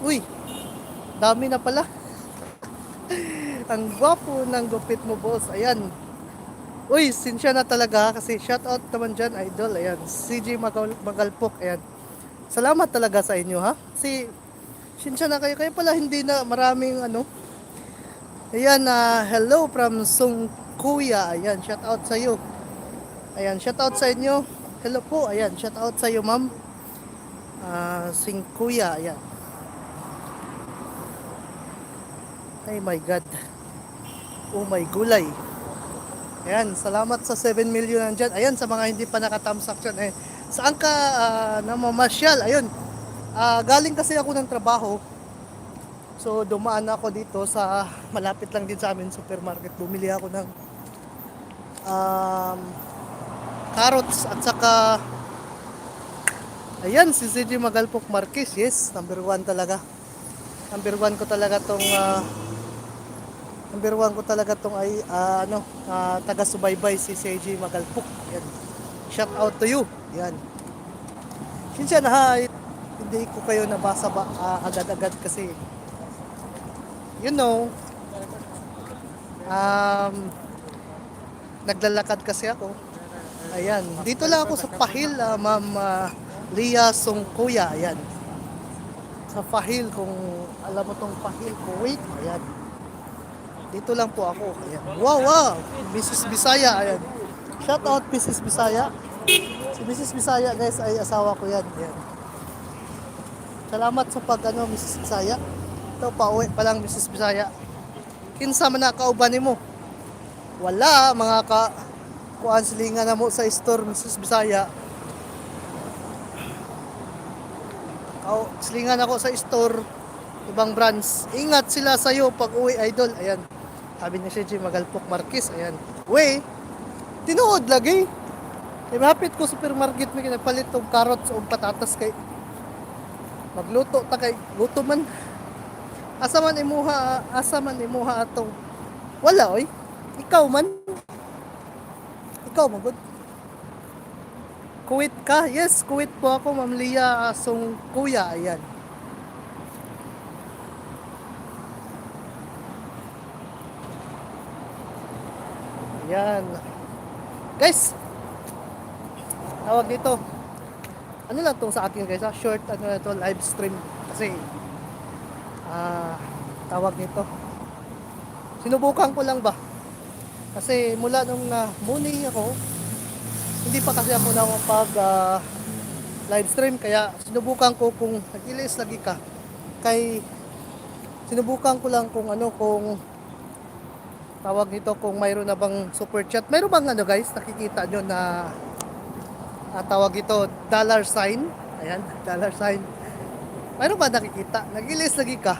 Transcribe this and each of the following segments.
Uy, dami na pala. Ang gwapo ng gupit mo, boss. Ayan. Uy, sinsya na talaga kasi shoutout naman dyan, idol. Ayan, CJ Magalpok. Ayan. Salamat talaga sa inyo, ha? Si sinsya na kayo. Kayo pala hindi na maraming ano. Ayan, hello from Sung Kuya. Ayan, shoutout sa iyo. Ayan, shoutout sa inyo. Hello po. Ayan, shoutout sa iyo, ma'am. Sing Kuya. Ayan. Ay my God. Oh my gulay. Ayan, salamat sa 7 million nandyan. Ayan, sa mga hindi pa nakatamsak dyan. Eh, saan ka namamasyal? Ayun, galing kasi ako ng trabaho. So, dumaan ako dito sa malapit lang din sa amin, supermarket. Bumili ako ng um, carrots at saka, ayan, si CJ Magalpok Marquez. Yes, number one talaga. Number one ko talaga tong number one ko talaga tong ay taga-subaybay si CJ Magalpok. Ayan. Shout out to you. Ayan. Sinsya na ha, hindi ko kayo nabasa ba agad-agad kasi you know, um, naglalakad kasi ako. Ayan, dito lang ako sa Pahil, Ma'am Lia Songkuya. Ayan, sa Pahil, kung alam mo tong Pahil, Kuwait. Ayan, dito lang po ako. Ayan, wow, wow, Mrs. Bisaya. Ayan, shout out Mrs. Bisaya. Si Mrs. Bisaya, guys, ay asawa ko yan. Ayan. Salamat sa pag Mrs. Bisaya. Ito, pauwi pa lang, Mrs. Bisaya. Kinsa man na kauban mo? Wala, mga kuan silingan na mo sa store, Mrs. Bisaya. Silingan ako sa store, ibang brands. Ingat sila sa iyo pag uwi, idol. Ayan. Sabi ni CJ Magalpok Marquez. Ayan. Uy, tinuod lagi. Kaya mapit ko supermarket may kinapalit og carrots o patatas kay magluto ta kay luto man. Asa man imuha atong wala oy. Ikaw man. Ikaw magud. Kuwait ka? Yes, Kuwait po ako, Ma'am Lia Song Kuya. Ayan. Ayan. Guys, tawag dito. Ano lang tong sa atin guys, short na to, live stream kasi tawag nito. Sinubukan ko lang ba? Kasi mula nung morning ako, hindi pa kasi ako nakapag live stream kaya sinubukan ko kung nag-ilis lagi ka. Kay sinubukan ko lang kung kung tawag nito, kung mayroon na bang super chat. Mayroon bang guys, nakikita nyo na tawag ito dollar sign. Ayan, dollar sign. Mayroon ba nakikita? Nag-ilis lagi ka.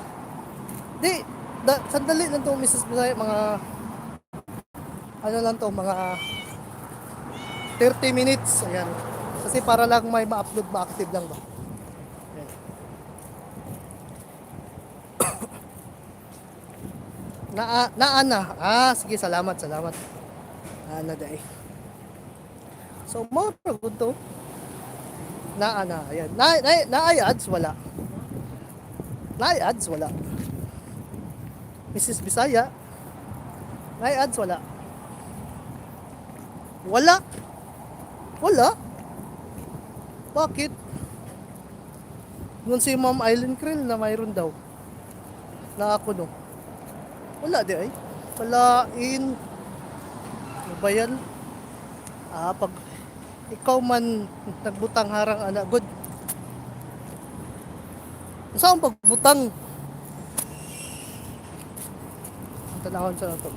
Di, sandali lang to, Mrs. Bisaya, mga lang to, mga 30 minutes. Ayan. Kasi para lang may ma-upload, ma-active lang ba. Ayan. Naana. Sige, salamat. Naana day. So, more good to. Naana. Ayan. Na-ay ads, wala. Na-ay ads, wala. Mrs. Bisaya. Na-ay ads, wala. Wala? Bakit? Nung si Ma'am Island Krill na mayroon daw. Na ako no. Wala di ay. Walain. Ano ba yan? Pag ikaw man nagbutang harang anak, good. Saan pagbutang? Tanahon sa nato.